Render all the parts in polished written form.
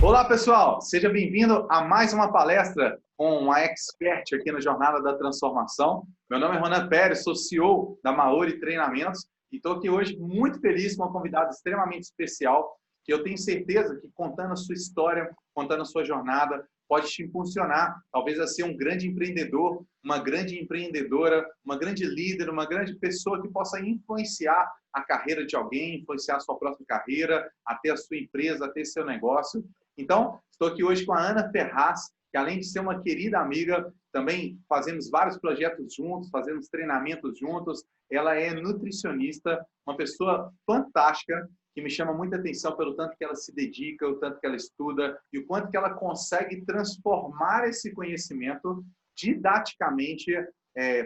Olá, pessoal! Seja bem-vindo a mais uma palestra com uma expert aqui na Jornada da Transformação. Meu nome é Ronan Pérez, sou CEO da Maori Treinamentos e estou aqui hoje muito feliz com uma convidada extremamente especial que eu tenho certeza que, contando a sua história, contando a sua jornada, pode te impulsionar, talvez, a ser um grande empreendedor, uma grande empreendedora, uma grande líder, uma grande pessoa que possa influenciar a carreira de alguém, influenciar a sua própria carreira, até a sua empresa, até seu negócio. Então, estou aqui hoje com a Ana Ferraz, que além de ser uma querida amiga, também fazemos vários projetos juntos, fazemos treinamentos juntos. Ela é nutricionista, uma pessoa fantástica, que me chama muita atenção pelo tanto que ela se dedica, o tanto que ela estuda e o quanto que ela consegue transformar esse conhecimento didaticamente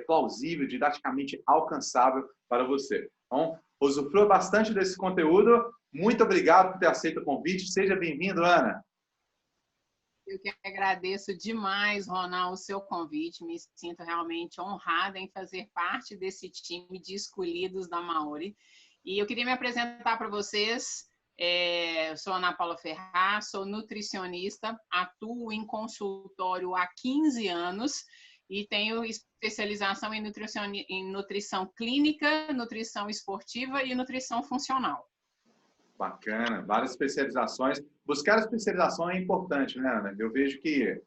plausível, didaticamente alcançável para você. Então, usufrua bastante desse conteúdo. Muito obrigado por ter aceito o convite. Seja bem-vindo, Ana. Eu que agradeço demais, Ronaldo, o seu convite. Me sinto realmente honrada em fazer parte desse time de escolhidos da Maori. E eu queria me apresentar para vocês. Eu sou Ana Paula Ferraz, sou nutricionista, atuo em consultório há 15 anos e tenho especialização em nutrição clínica, nutrição esportiva e nutrição funcional. Bacana, várias especializações. Buscar especialização é importante, né, Ana? Eu vejo que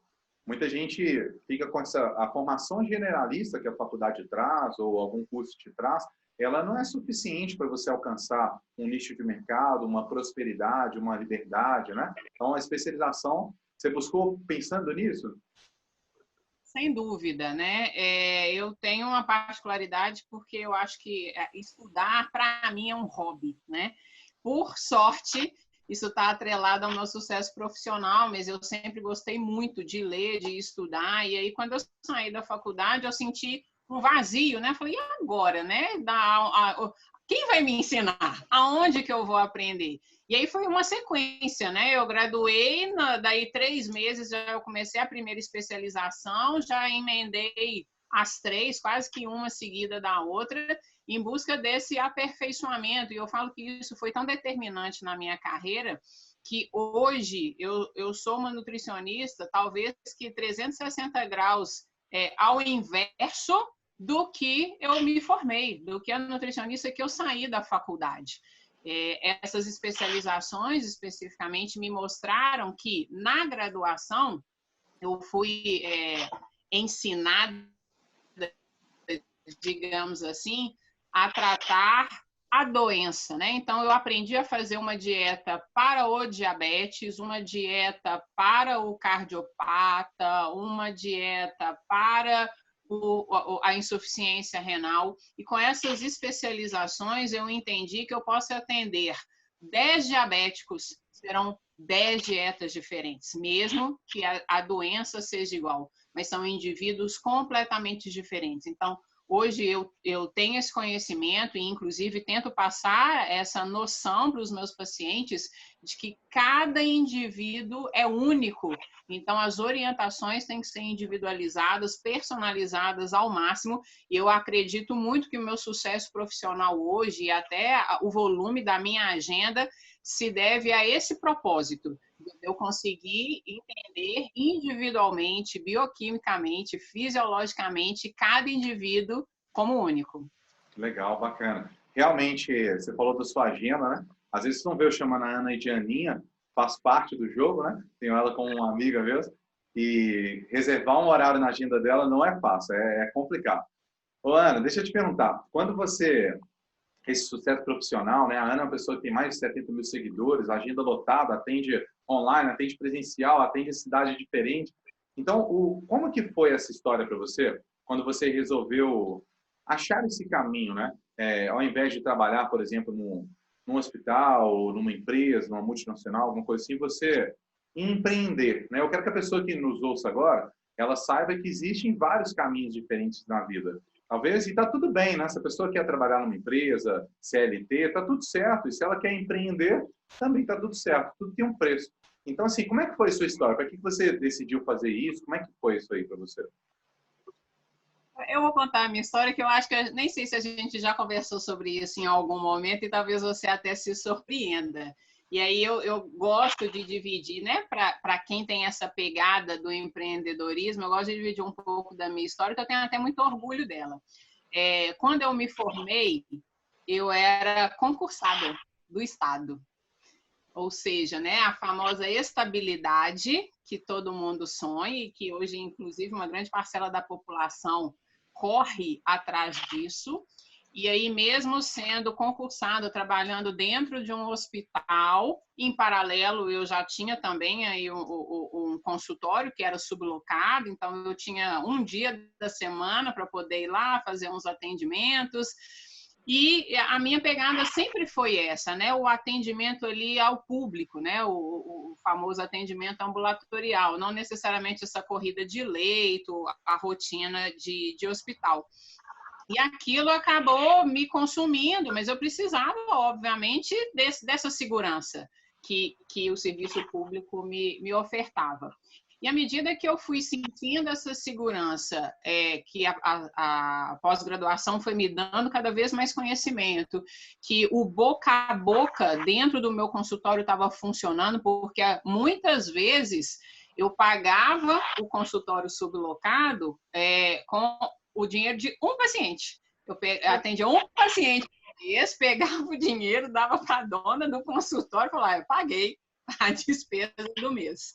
muita gente fica com a formação generalista que a faculdade traz ou algum curso te traz, ela não é suficiente para você alcançar um nicho de mercado, uma prosperidade, uma liberdade, né? Então, a especialização, você buscou pensando nisso? Sem dúvida, né? Eu tenho uma particularidade porque eu acho que estudar, para mim, é um hobby, né? Por sorte, isso está atrelado ao meu sucesso profissional, mas eu sempre gostei muito de ler, de estudar, e aí quando eu saí da faculdade, eu senti um vazio, né? Falei, e agora, né? Quem vai me ensinar? Aonde que eu vou aprender? E aí foi uma sequência, né? Eu graduei, daí 3 meses já eu comecei a primeira especialização, já emendei as 3, quase que uma seguida da outra, em busca desse aperfeiçoamento. E eu falo que isso foi tão determinante na minha carreira que hoje eu sou uma nutricionista, talvez que 360 graus ao inverso do que eu me formei, do que a nutricionista que eu saí da faculdade. Essas especializações, especificamente, me mostraram que, na graduação, eu fui ensinada, digamos assim, a tratar a doença, né? Então, eu aprendi a fazer uma dieta para o diabetes, uma dieta para o cardiopata, uma dieta para a insuficiência renal. E com essas especializações, eu entendi que eu posso atender 10 diabéticos, serão 10 dietas diferentes, mesmo que a doença seja igual, mas são indivíduos completamente diferentes. Então, hoje eu tenho esse conhecimento e, inclusive, tento passar essa noção para os meus pacientes de que cada indivíduo é único. Então, as orientações têm que ser individualizadas, personalizadas ao máximo. E eu acredito muito que o meu sucesso profissional hoje e até o volume da minha agenda se deve a esse propósito. Eu conseguir entender individualmente, bioquimicamente, fisiologicamente, cada indivíduo como único. Legal, bacana. Realmente, você falou da sua agenda, né? Às vezes você não vê eu chamando a Ana de Aninha, faz parte do jogo, né? Tenho ela como uma amiga mesmo. E reservar um horário na agenda dela não é fácil, é complicado. Ô, Ana, deixa eu te perguntar. Quando você... Esse sucesso profissional, né? A Ana é uma pessoa que tem mais de 70 mil seguidores, agenda lotada, atende online, atende presencial, atende cidade diferente. Então, como que foi essa história para você, quando você resolveu achar esse caminho, né? Ao invés de trabalhar, por exemplo, num hospital, numa empresa, numa multinacional, alguma coisa assim, você empreender, né? Eu quero que a pessoa que nos ouça agora, ela saiba que existem vários caminhos diferentes na vida. Talvez, e está tudo bem, né? Se a pessoa quer trabalhar numa empresa, CLT, está tudo certo. E se ela quer empreender, também está tudo certo. Tudo tem um preço. Então, assim, como é que foi a sua história? Para que você decidiu fazer isso? Como é que foi isso aí para você? Eu vou contar a minha história, que eu acho que nem sei se a gente já conversou sobre isso em algum momento e talvez você até se surpreenda. E aí eu gosto de dividir, né? Para quem tem essa pegada do empreendedorismo, eu gosto de dividir um pouco da minha história, que eu tenho até muito orgulho dela. Quando eu me formei, eu era concursada do Estado. Ou seja, né, a famosa estabilidade que todo mundo sonha e que hoje, inclusive, uma grande parcela da população corre atrás disso. E aí, mesmo sendo concursada, trabalhando dentro de um hospital, em paralelo, eu já tinha também aí um consultório que era sublocado, então eu tinha um dia da semana para poder ir lá fazer uns atendimentos. E a minha pegada sempre foi essa, né? O atendimento ali ao público, né? O famoso atendimento ambulatorial, não necessariamente essa corrida de leito, a rotina de hospital. E aquilo acabou me consumindo, mas eu precisava, obviamente, dessa segurança que o serviço público me ofertava. E à medida que eu fui sentindo essa segurança, que a pós-graduação foi me dando cada vez mais conhecimento, que o boca a boca dentro do meu consultório estava funcionando, porque muitas vezes eu pagava o consultório sublocado com o dinheiro de um paciente. Eu atendia um paciente por mês, pegava o dinheiro, dava para a dona do consultório e falava, eu paguei a despesa do mês.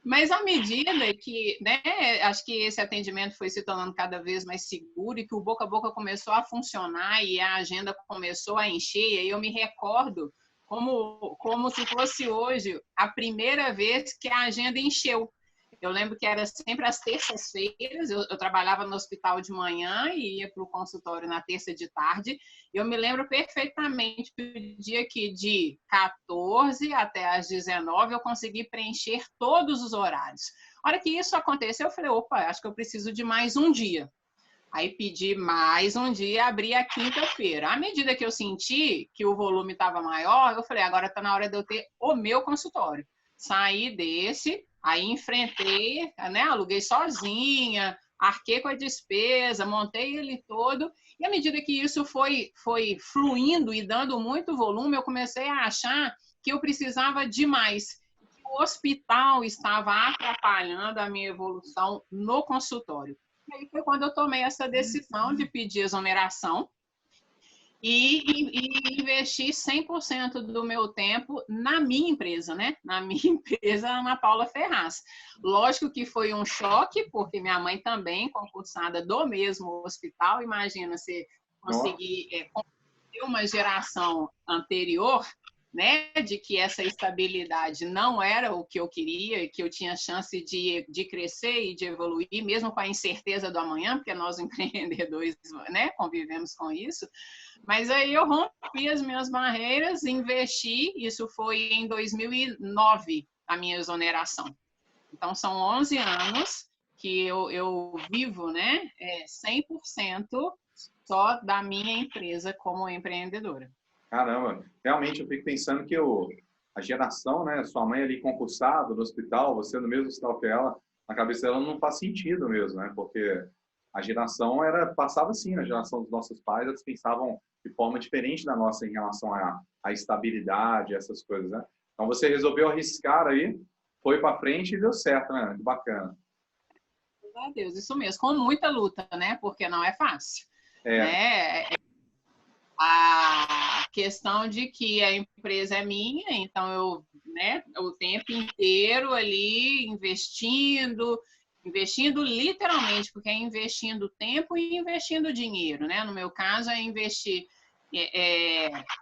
Mas à medida que, né, acho que esse atendimento foi se tornando cada vez mais seguro e que o boca a boca começou a funcionar e a agenda começou a encher, e aí eu me recordo como se fosse hoje a primeira vez que a agenda encheu. Eu lembro que era sempre às terças-feiras, eu trabalhava no hospital de manhã e ia para o consultório na terça de tarde. Eu me lembro perfeitamente do dia que de 14 até às 19 eu consegui preencher todos os horários. A hora que isso aconteceu, eu falei, opa, acho que eu preciso de mais um dia. Aí pedi mais um dia, abri a quinta-feira. À medida que eu senti que o volume estava maior, eu falei, agora está na hora de eu ter o meu consultório. Saí desse, aí enfrentei, né, aluguei sozinha, arquei com a despesa, montei ele todo, e à medida que isso foi fluindo e dando muito volume, eu comecei a achar que eu precisava de mais. O hospital estava atrapalhando a minha evolução no consultório. E aí foi quando eu tomei essa decisão de pedir exoneração e investir 100% do meu tempo na minha empresa, né? Na minha empresa, Ana Paula Ferraz. Lógico que foi um choque, porque minha mãe também, concursada do mesmo hospital, imagina você conseguir ter uma geração anterior, né, de que essa estabilidade não era o que eu queria, que eu tinha chance de crescer e de evoluir, mesmo com a incerteza do amanhã, porque nós empreendedores, né, convivemos com isso. Mas aí eu rompi as minhas barreiras, investi, isso foi em 2009, a minha exoneração. Então, são 11 anos que eu vivo, né, 100% só da minha empresa como empreendedora. Caramba, realmente eu fico pensando que a geração, né, sua mãe ali concursada no hospital, você no mesmo hospital que ela, na cabeça dela não faz sentido mesmo, né? Porque a geração passava assim, a geração dos nossos pais, eles pensavam de forma diferente da nossa em relação à estabilidade, essas coisas, né? Então você resolveu arriscar aí, foi para frente e deu certo, né? Que bacana. Graças a Deus, isso mesmo, com muita luta, né? Porque não é fácil, né? A questão de que a empresa é minha, então eu, né, o tempo inteiro ali investindo literalmente, porque é investindo tempo e investindo dinheiro, né? No meu caso, é investir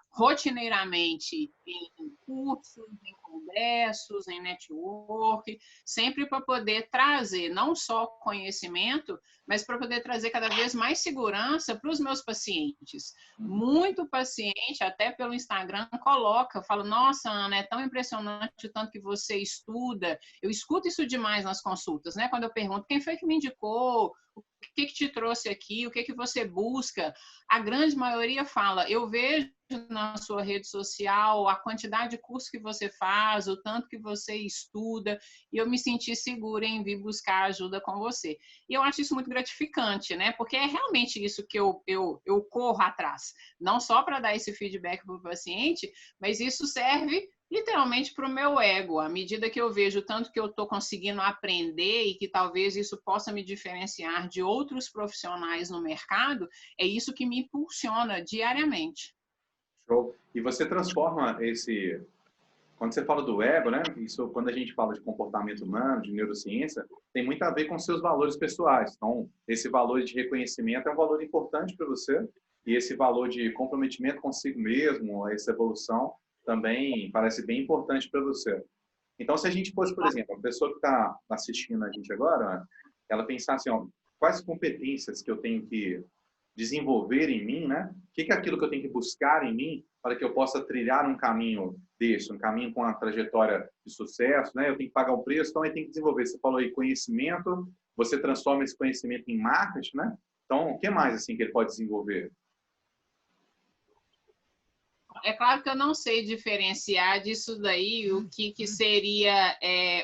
rotineiramente em cursos, em congressos, em network, sempre para poder trazer não só conhecimento, mas para poder trazer cada vez mais segurança para os meus pacientes. Muito paciente, até pelo Instagram, coloca, fala, nossa, Ana, é tão impressionante o tanto que você estuda. Eu escuto isso demais nas consultas, né? Quando eu pergunto, quem foi que me indicou? O que te trouxe aqui? O que você busca? A grande maioria fala, eu vejo na sua rede social a quantidade de cursos que você faz, o tanto que você estuda, e eu me senti segura em vir buscar ajuda com você. E eu acho isso muito gratificante, né? Porque é realmente isso que eu corro atrás. Não só para dar esse feedback para o paciente, mas isso serve literalmente para o meu ego. À medida que eu vejo tanto que eu estou conseguindo aprender e que talvez isso possa me diferenciar de outros profissionais no mercado, é isso que me impulsiona diariamente. Show. E você transforma esse... Quando você fala do ego, né? Isso, quando a gente fala de comportamento humano, de neurociência, tem muito a ver com seus valores pessoais. Então, esse valor de reconhecimento é um valor importante para você e esse valor de comprometimento consigo mesmo, essa evolução, também parece bem importante para você. Então, se a gente fosse, por exemplo, a pessoa que está assistindo a gente agora, ela pensar assim, ó, quais competências que eu tenho que desenvolver em mim, né? O que é aquilo que eu tenho que buscar em mim para que eu possa trilhar um caminho desse, um caminho com uma trajetória de sucesso, né? Eu tenho que pagar um preço, então eu tenho que desenvolver. Você falou aí conhecimento, você transforma esse conhecimento em marketing, né? Então, o que mais assim que ele pode desenvolver? É claro que eu não sei diferenciar disso daí, o que seria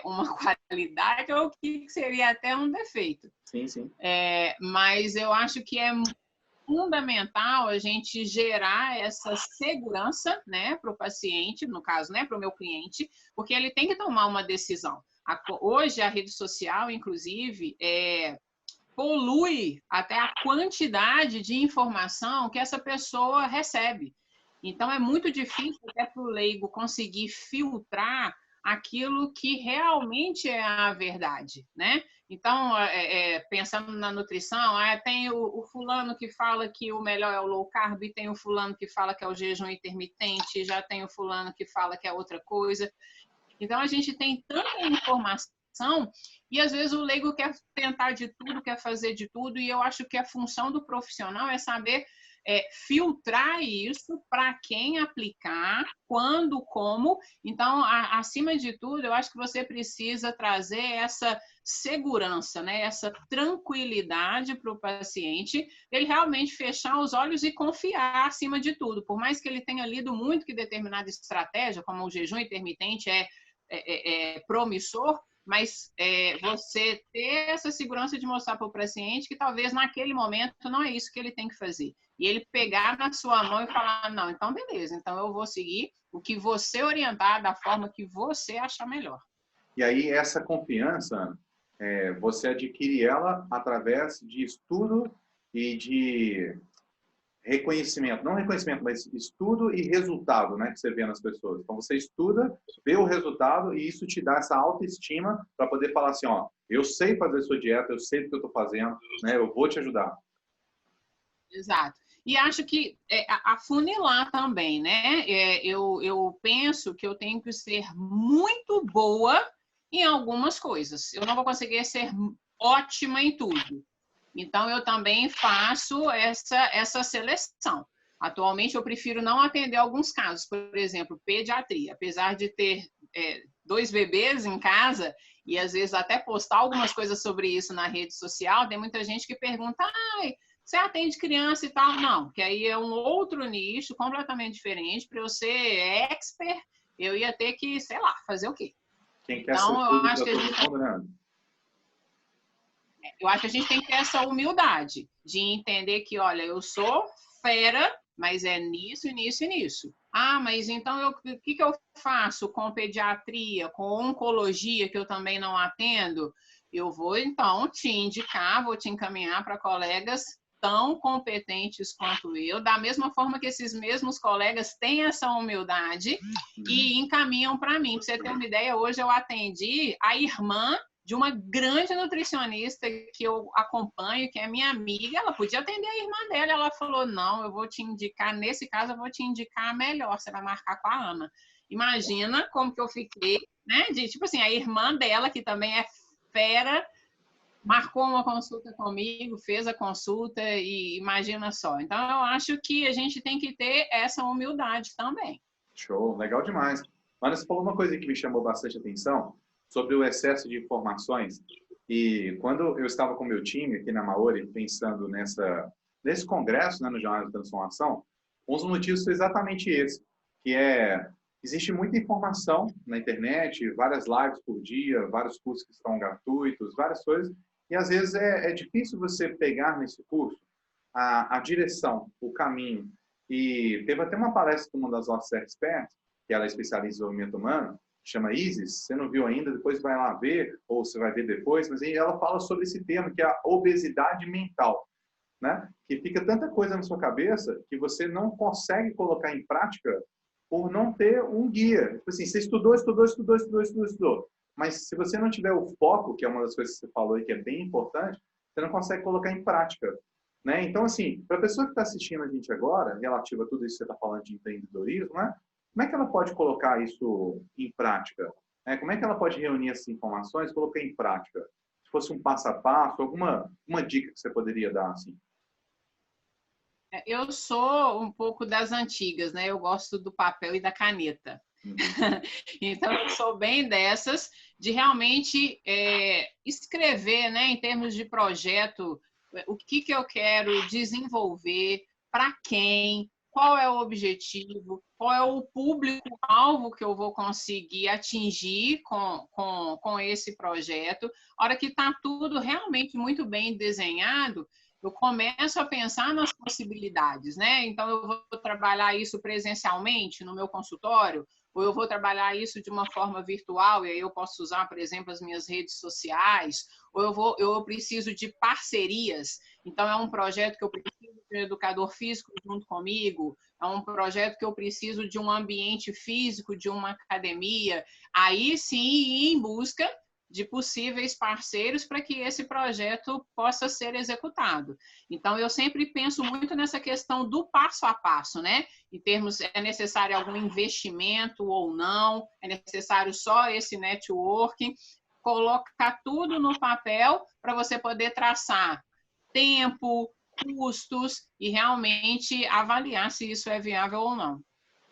uma qualidade ou o que seria até um defeito. Sim, sim. Mas eu acho que é fundamental a gente gerar essa segurança, né, para o paciente, no caso, né, para o meu cliente, porque ele tem que tomar uma decisão. Hoje, a rede social, inclusive, polui até a quantidade de informação que essa pessoa recebe. Então, é muito difícil até para o leigo conseguir filtrar aquilo que realmente é a verdade, né? Então, pensando na nutrição, tem o fulano que fala que o melhor é o low carb, tem o fulano que fala que é o jejum intermitente, já tem o fulano que fala que é outra coisa. Então, a gente tem tanta informação e, às vezes, o leigo quer tentar de tudo, quer fazer de tudo, e eu acho que a função do profissional é saber filtrar isso para quem aplicar, quando, como. Então, acima de tudo, eu acho que você precisa trazer essa segurança, né? Essa tranquilidade para o paciente, ele realmente fechar os olhos e confiar acima de tudo. Por mais que ele tenha lido muito que determinada estratégia, como o jejum intermitente é promissor, mas você ter essa segurança de mostrar para o paciente que talvez naquele momento não é isso que ele tem que fazer. E ele pegar na sua mão e falar, não, então beleza, então eu vou seguir o que você orientar da forma que você achar melhor. E aí, essa confiança, você adquire ela através de estudo e de reconhecimento, não reconhecimento, mas estudo e resultado, né, que você vê nas pessoas. Então você estuda, vê o resultado e isso te dá essa autoestima para poder falar assim, ó, eu sei fazer sua dieta, eu sei o que eu estou fazendo, né, eu vou te ajudar. Exato. E acho que afunilar também, né? Eu penso que eu tenho que ser muito boa em algumas coisas. Eu não vou conseguir ser ótima em tudo. Então, eu também faço essa seleção. Atualmente, eu prefiro não atender alguns casos, por exemplo, pediatria. Apesar de ter 2 bebês em casa e, às vezes, até postar algumas coisas sobre isso na rede social, tem muita gente que pergunta, você atende criança e tal? Não, que aí é um outro nicho completamente diferente. Para eu ser expert, eu ia ter que, sei lá, fazer o quê? Quem quer ser tudo para todo mundo, né? Eu acho que a gente tem que ter essa humildade de entender que, olha, eu sou fera, mas é nisso, nisso e nisso. Mas então o que eu faço com pediatria, com oncologia, que eu também não atendo? Eu vou, então, te indicar, vou te encaminhar para colegas tão competentes quanto eu, da mesma forma que esses mesmos colegas têm essa humildade e encaminham para mim. Para você ter uma ideia, hoje eu atendi a irmã de uma grande nutricionista que eu acompanho, que é minha amiga. Ela podia atender a irmã dela, ela falou, não, eu vou te indicar, nesse caso eu vou te indicar a melhor, você vai marcar com a Ana. Imagina como que eu fiquei, né, de, tipo assim, a irmã dela, que também é fera, marcou uma consulta comigo, fez a consulta e imagina só. Então, eu acho que a gente tem que ter essa humildade também. Show, legal demais. Mas você falou uma coisa que me chamou bastante atenção, sobre o excesso de informações. E quando eu estava com meu time aqui na Maori, pensando nesse congresso, né, no Jornal da Transformação, um dos motivos foi exatamente esse, que existe muita informação na internet, várias lives por dia, vários cursos que estão gratuitos, várias coisas, e às vezes é difícil você pegar nesse curso a direção, o caminho. E teve até uma palestra de uma das nossas experts, que ela é especialista em desenvolvimento humano, chama Isis, você não viu ainda, depois vai lá ver, ou você vai ver depois, mas aí ela fala sobre esse tema, que é a obesidade mental, né? Que fica tanta coisa na sua cabeça que você não consegue colocar em prática por não ter um guia. Tipo assim, você estudou, mas se você não tiver o foco, que é uma das coisas que você falou e que é bem importante, você não consegue colocar em prática, né? Então, assim, para a pessoa que está assistindo a gente agora, relativo a tudo isso que você está falando de empreendedorismo, né? Como é que ela pode colocar isso em prática? Como é que ela pode reunir essas informações e colocar em prática? Se fosse um passo a passo, uma dica que você poderia dar, assim? Eu sou um pouco das antigas, né? Eu gosto do papel e da caneta. Uhum. Então, eu sou bem dessas, de realmente escrever, né, em termos de projeto, o que eu quero desenvolver, para quem, qual é o objetivo, qual é o público-alvo que eu vou conseguir atingir com esse projeto. A hora que está tudo realmente muito bem desenhado, eu começo a pensar nas possibilidades, né? Então, eu vou trabalhar isso presencialmente no meu consultório, ou eu vou trabalhar isso de uma forma virtual, e aí eu posso usar, por exemplo, as minhas redes sociais, ou eu preciso de parcerias. Então, é um projeto que eu preciso de um educador físico junto comigo, é um projeto que eu preciso de um ambiente físico, de uma academia. Aí sim, ir em busca de possíveis parceiros para que esse projeto possa ser executado. Então, eu sempre penso muito nessa questão do passo a passo, né? Em termos, é necessário algum investimento ou não, é necessário só esse networking, colocar tudo no papel para você poder traçar tempo, custos e realmente avaliar se isso é viável ou não.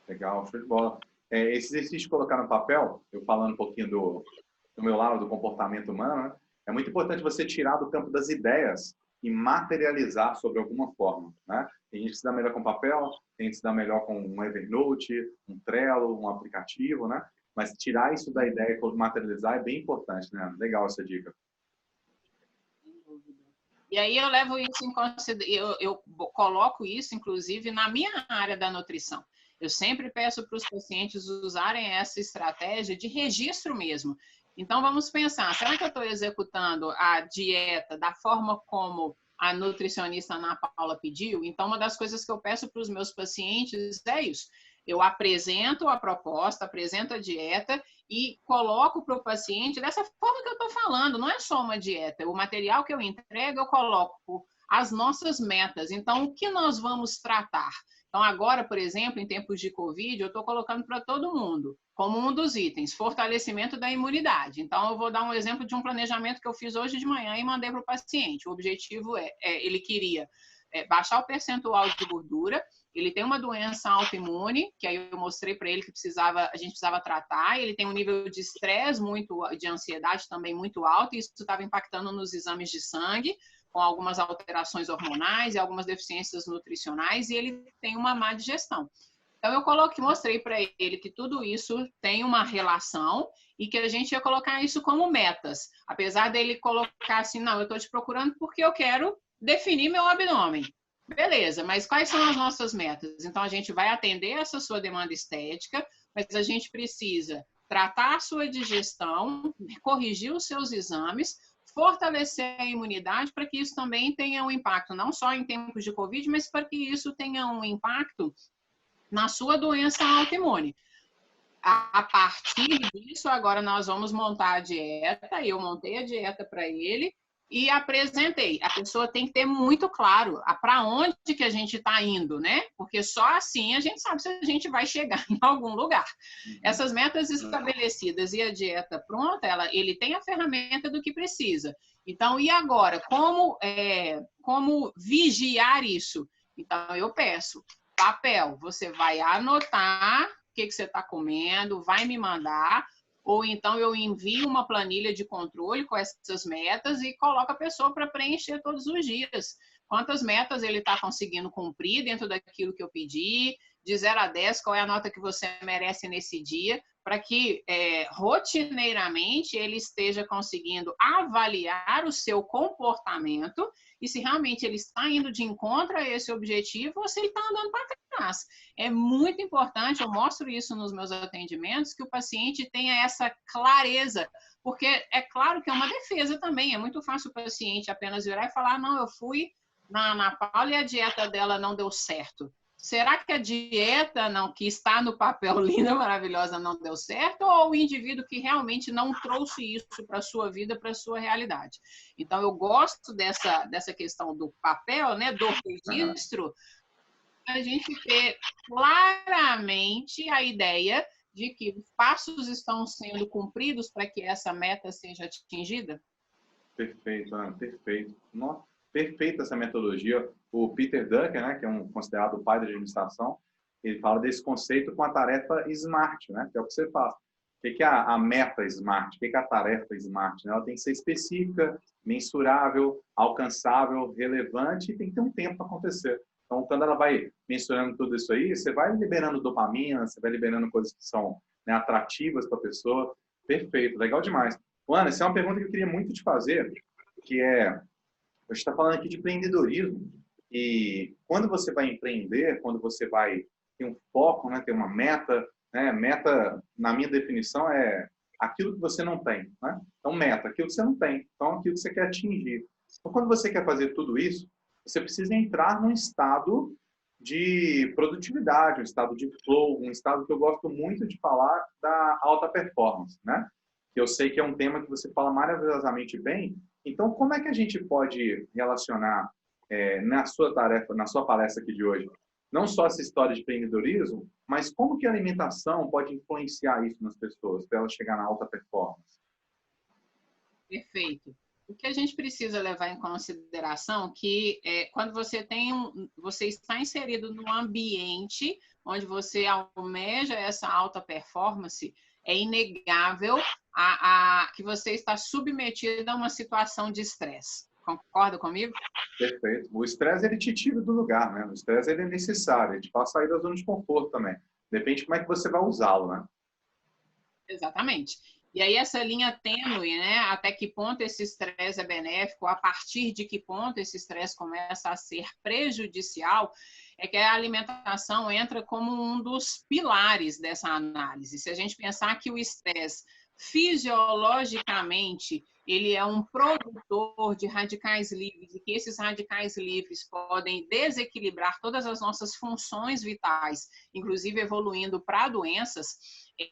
Legal, show de bola. Esse exercício de colocar no papel, eu falando um pouquinho do meu lado, do comportamento humano, né? É muito importante você tirar do campo das ideias e materializar sobre alguma forma, né? Tem gente que se dá melhor com papel, tem gente que se dá melhor com um Evernote, um Trello, um aplicativo, né? Mas tirar isso da ideia e materializar é bem importante, né? Legal essa dica. E aí eu levo isso em consideração, eu coloco isso, inclusive, na minha área da nutrição. Eu sempre peço para os pacientes usarem essa estratégia de registro mesmo. Então, vamos pensar, será que eu estou executando a dieta da forma como a nutricionista Ana Paula pediu? Então, uma das coisas que eu peço para os meus pacientes é isso. Eu apresento a proposta, apresento a dieta e coloco para o paciente dessa forma que eu estou falando. Não é só uma dieta. O material que eu entrego, eu coloco as nossas metas. Então, o que nós vamos tratar? Então, agora, por exemplo, em tempos de Covid, eu estou colocando para todo mundo, como um dos itens, fortalecimento da imunidade. Então, eu vou dar um exemplo de um planejamento que eu fiz hoje de manhã e mandei para o paciente. O objetivo ele queria baixar o percentual de gordura, ele tem uma doença autoimune, que aí eu mostrei para ele que a gente precisava tratar, ele tem um nível de estresse de ansiedade também muito alto, e isso estava impactando nos exames de sangue, com algumas alterações hormonais e algumas deficiências nutricionais, e ele tem uma má digestão. Então, eu mostrei para ele que tudo isso tem uma relação e que a gente ia colocar isso como metas. Apesar dele colocar assim, não, eu estou te procurando porque eu quero definir meu abdômen. Beleza, mas quais são as nossas metas? Então, a gente vai atender essa sua demanda estética, mas a gente precisa tratar a sua digestão, corrigir os seus exames, fortalecer a imunidade para que isso também tenha um impacto, não só em tempos de Covid, mas para que isso tenha um impacto na sua doença autoimune. A partir disso, agora nós vamos montar a dieta, eu montei a dieta para ele e apresentei. A pessoa tem que ter muito claro para onde que a gente está indo, né? Porque só assim a gente sabe se a gente vai chegar em algum lugar. Essas metas estabelecidas e a dieta pronta, ele tem a ferramenta do que precisa. Então, e agora? Como vigiar isso? Então, eu peço papel, você vai anotar o que você está comendo, vai me mandar, ou então eu envio uma planilha de controle com essas metas e coloco a pessoa para preencher todos os dias. Quantas metas ele está conseguindo cumprir dentro daquilo que eu pedi, de 0 a 10, qual é a nota que você merece nesse dia, para que rotineiramente ele esteja conseguindo avaliar o seu comportamento e se realmente ele está indo de encontro a esse objetivo ou se ele está andando para trás. É muito importante, eu mostro isso nos meus atendimentos, que o paciente tenha essa clareza, porque é claro que é uma defesa também, é muito fácil o paciente apenas virar e falar, não, eu fui na Ana Paula e a dieta dela não deu certo. Será que a dieta que está no papel linda, maravilhosa, não deu certo? Ou o indivíduo que realmente não trouxe isso para a sua vida, para a sua realidade? Então, eu gosto dessa questão do papel, né, do registro, a gente ter claramente a ideia de que os passos estão sendo cumpridos para que essa meta seja atingida. Perfeito, Ana, perfeito. Nossa, perfeita essa metodologia. O Peter Drucker, né, que é considerado o pai da administração, ele fala desse conceito com a tarefa SMART, né, que é o que você faz. O que é a meta SMART? O que é a tarefa SMART? Ela tem que ser específica, mensurável, alcançável, relevante e tem que ter um tempo para acontecer. Então, quando ela vai mensurando tudo isso aí, você vai liberando dopamina, você vai liberando coisas que são, né, atrativas para a pessoa. Perfeito, legal demais. Ana, essa é uma pergunta que eu queria muito te fazer, que é, a gente está falando aqui de empreendedorismo, e quando você vai empreender, quando você vai ter um foco, né, ter uma meta, né, meta, na minha definição, é aquilo que você não tem, né? Então, meta, aquilo que você não tem, então aquilo que você quer atingir. Então, quando você quer fazer tudo isso, você precisa entrar num estado de produtividade, um estado de flow, um estado que eu gosto muito de falar da alta performance, né? Que eu sei que é um tema que você fala maravilhosamente bem. Então, como é que a gente pode relacionar na sua tarefa, na sua palestra aqui de hoje, não só essa história de empreendedorismo, mas como que a alimentação pode influenciar isso nas pessoas, para elas chegar na alta performance? Perfeito. O que a gente precisa levar em consideração que quando você está inserido num ambiente onde você almeja essa alta performance, é inegável que você está submetido a uma situação de estresse. Concorda comigo? Perfeito. O estresse, ele te tira do lugar, né? O estresse, ele é necessário, ele te faz sair da zona de conforto também. Depende de como é que você vai usá-lo, né? Exatamente. E aí essa linha tênue, né? Até que ponto esse estresse é benéfico, a partir de que ponto esse estresse começa a ser prejudicial, é que a alimentação entra como um dos pilares dessa análise. Se a gente pensar que o estresse, fisiologicamente, ele é um produtor de radicais livres e que esses radicais livres podem desequilibrar todas as nossas funções vitais, inclusive evoluindo para doenças,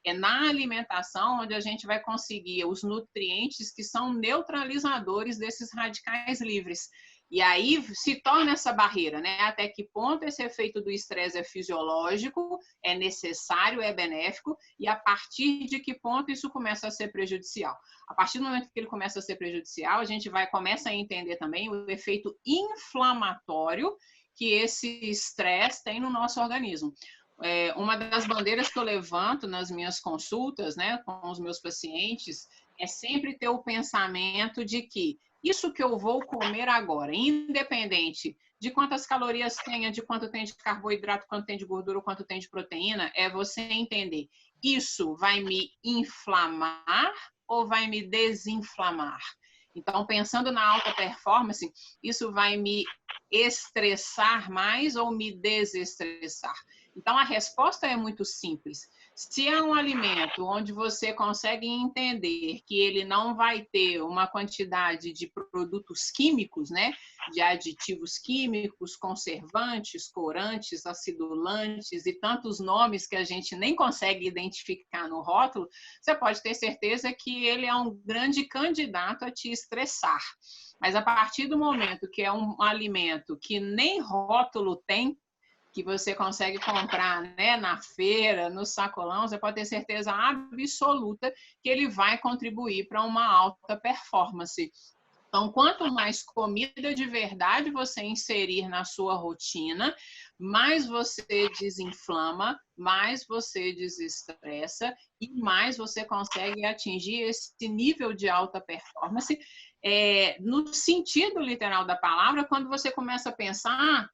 é na alimentação onde a gente vai conseguir os nutrientes que são neutralizadores desses radicais livres. E aí se torna essa barreira, né? Até que ponto esse efeito do estresse é fisiológico, é necessário, é benéfico, e a partir de que ponto isso começa a ser prejudicial. A partir do momento que ele começa a ser prejudicial, a gente começa a entender também o efeito inflamatório que esse estresse tem no nosso organismo. Uma das bandeiras que eu levanto nas minhas consultas, né, com os meus pacientes, é sempre ter o pensamento de que isso que eu vou comer agora, independente de quantas calorias tenha, de quanto tem de carboidrato, quanto tem de gordura, quanto tem de proteína, é você entender, isso vai me inflamar ou vai me desinflamar? Então, pensando na alta performance, isso vai me estressar mais ou me desestressar? Então, a resposta é muito simples. Se é um alimento onde você consegue entender que ele não vai ter uma quantidade de produtos químicos, né, de aditivos químicos, conservantes, corantes, acidulantes e tantos nomes que a gente nem consegue identificar no rótulo, você pode ter certeza que ele é um grande candidato a te estressar. Mas a partir do momento que é um alimento que nem rótulo tem, que você consegue comprar, né, na feira, no sacolão, você pode ter certeza absoluta que ele vai contribuir para uma alta performance. Então, quanto mais comida de verdade você inserir na sua rotina, mais você desinflama, mais você desestressa e mais você consegue atingir esse nível de alta performance. No sentido literal da palavra, quando você começa a pensar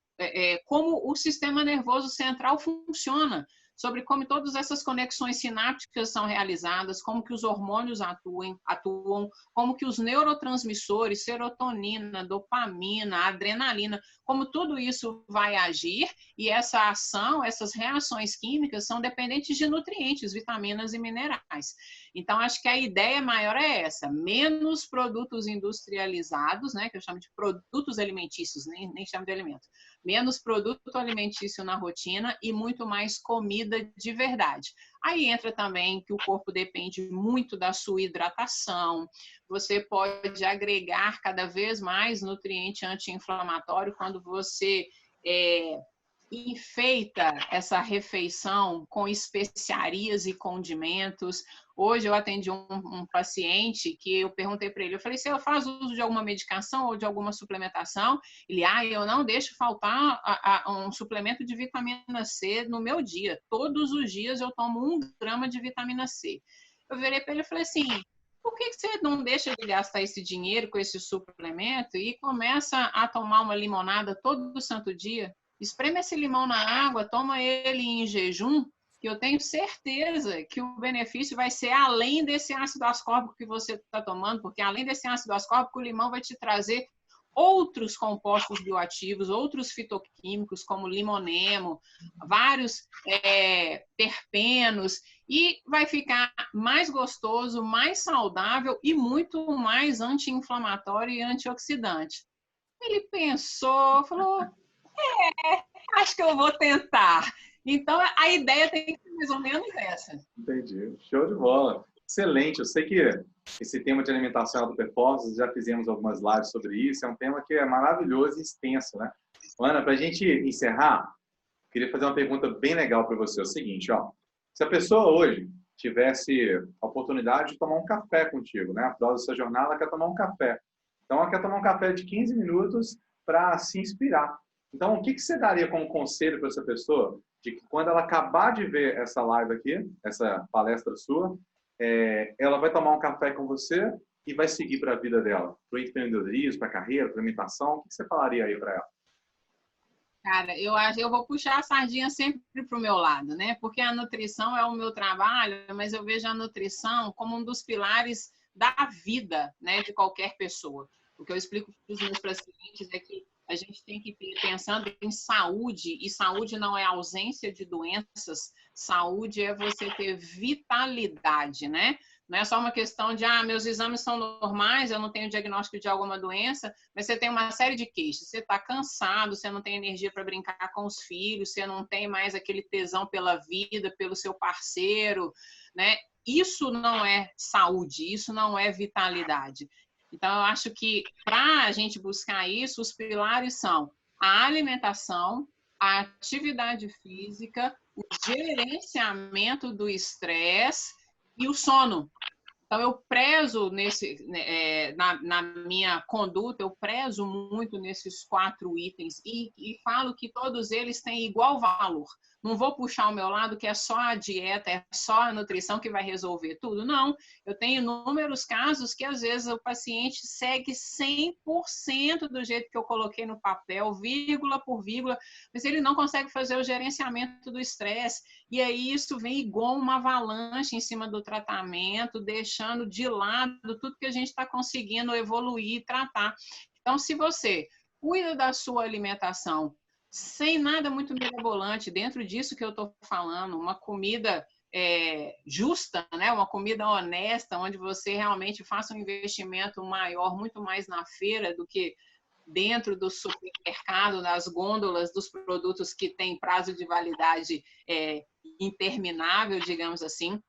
como o sistema nervoso central funciona. sobre como todas essas conexões sinápticas são realizadas, como que os hormônios atuam, como que os neurotransmissores, serotonina, dopamina, adrenalina, como tudo isso vai agir, e essa ação, essas reações químicas são dependentes de nutrientes, vitaminas e minerais. Então, acho que a ideia maior é essa, menos produtos industrializados, né, que eu chamo de produtos alimentícios, nem chamo de alimento, menos produto alimentício na rotina e muito mais comida de verdade. Aí entra também que o corpo depende muito da sua hidratação, você pode agregar cada vez mais nutriente anti-inflamatório quando você enfeita essa refeição com especiarias e condimentos. Hoje eu atendi um paciente que eu perguntei para ele, eu falei, você faz uso de alguma medicação ou de alguma suplementação? Ele, eu não deixo faltar um suplemento de vitamina C no meu dia. Todos os dias eu tomo 1 grama de vitamina C. Eu virei para ele e falei assim, por que você não deixa de gastar esse dinheiro com esse suplemento e começa a tomar uma limonada todo santo dia? Espreme esse limão na água, toma ele em jejum, que eu tenho certeza que o benefício vai ser além desse ácido ascórbico que você está tomando, porque além desse ácido ascórbico, o limão vai te trazer outros compostos bioativos, outros fitoquímicos, como limonemo, vários terpenos, e vai ficar mais gostoso, mais saudável e muito mais anti-inflamatório e antioxidante. Ele pensou, falou, acho que eu vou tentar. Então, a ideia tem que ser mais ou menos essa. Entendi. Show de bola. Excelente. Eu sei que esse tema de alimentação e alta performance, já fizemos algumas lives sobre isso, é um tema que é maravilhoso e extenso, né? Ana, para a gente encerrar, queria fazer uma pergunta bem legal para você. É o seguinte, ó, se a pessoa hoje tivesse a oportunidade de tomar um café contigo, né? Após a sua jornada, ela quer tomar um café. Então, ela quer tomar um café de 15 minutos para se inspirar. Então, o que você daria como conselho para essa pessoa de que quando ela acabar de ver essa live aqui, essa palestra sua, ela vai tomar um café com você e vai seguir para a vida dela, para o empreendedorismo, para a carreira, para a alimentação? O que você falaria aí para ela? Cara, eu acho, eu vou puxar a sardinha sempre para o meu lado, né? Porque a nutrição é o meu trabalho, mas eu vejo a nutrição como um dos pilares da vida, né, de qualquer pessoa. O que eu explico para os meus pacientes é que a gente tem que ir pensando em saúde, e saúde não é ausência de doenças, saúde é você ter vitalidade, né? Não é só uma questão de, meus exames são normais, eu não tenho diagnóstico de alguma doença, mas você tem uma série de queixas. Você está cansado, você não tem energia para brincar com os filhos, você não tem mais aquele tesão pela vida, pelo seu parceiro, né? Isso não é saúde, isso não é vitalidade. Então, eu acho que para a gente buscar isso, os pilares são a alimentação, a atividade física, o gerenciamento do estresse e o sono. Então, eu prezo na minha conduta, eu prezo muito nesses 4 itens e falo que todos eles têm igual valor. Não vou puxar o meu lado que é só a dieta, é só a nutrição que vai resolver tudo. Não, eu tenho inúmeros casos que às vezes o paciente segue 100% do jeito que eu coloquei no papel, vírgula por vírgula, mas ele não consegue fazer o gerenciamento do estresse. E aí isso vem igual uma avalanche em cima do tratamento, deixando de lado tudo que a gente está conseguindo evoluir e tratar. Então, se você cuida da sua alimentação sem nada muito mirabolante, dentro disso que eu estou falando, uma comida justa, né? Uma comida honesta, onde você realmente faça um investimento maior, muito mais na feira do que dentro do supermercado, nas gôndolas dos produtos que têm prazo de validade interminável, digamos assim.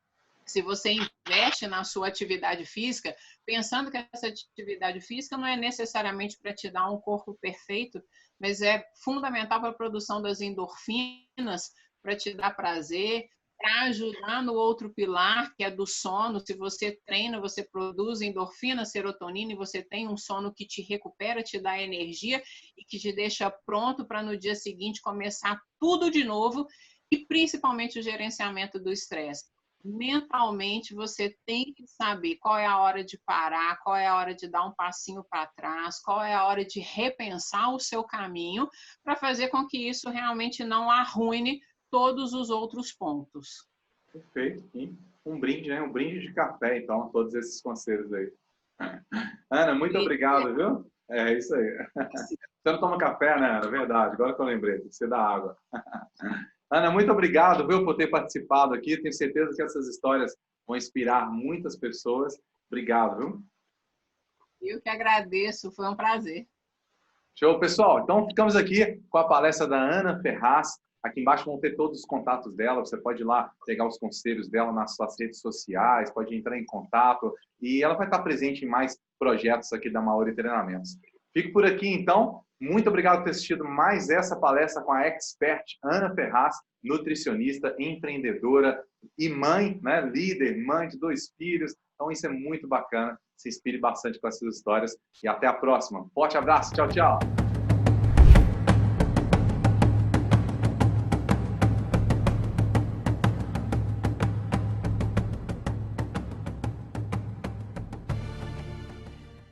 Se você investe na sua atividade física, pensando que essa atividade física não é necessariamente para te dar um corpo perfeito, mas é fundamental para a produção das endorfinas, para te dar prazer, para ajudar no outro pilar, que é do sono. Se você treina, você produz endorfina, serotonina, e você tem um sono que te recupera, te dá energia e que te deixa pronto para no dia seguinte começar tudo de novo, e principalmente o gerenciamento do estresse. Mentalmente, você tem que saber qual é a hora de parar, qual é a hora de dar um passinho para trás, qual é a hora de repensar o seu caminho, para fazer com que isso realmente não arruine todos os outros pontos. Perfeito. E um brinde, né? Um brinde de café, então, a todos esses conselhos aí. Ana, muito obrigado, viu? É isso aí. Você não toma café, né? É verdade, agora que eu lembrei, tem que ser da água. Ana, muito obrigado, viu, por ter participado aqui. Tenho certeza que essas histórias vão inspirar muitas pessoas. Obrigado, viu? Eu que agradeço, foi um prazer. Show, pessoal. Então, ficamos aqui com a palestra da Ana Ferraz. Aqui embaixo vão ter todos os contatos dela. Você pode ir lá pegar os conselhos dela nas suas redes sociais, pode entrar em contato. E ela vai estar presente em mais projetos aqui da Maori Treinamentos. Fico por aqui, então. Muito obrigado por ter assistido mais essa palestra com a expert Ana Ferraz, nutricionista, empreendedora e mãe, né? Líder, mãe de 2 filhos. Então, isso é muito bacana. Se inspire bastante com essas histórias. E até a próxima. Forte abraço. Tchau, tchau.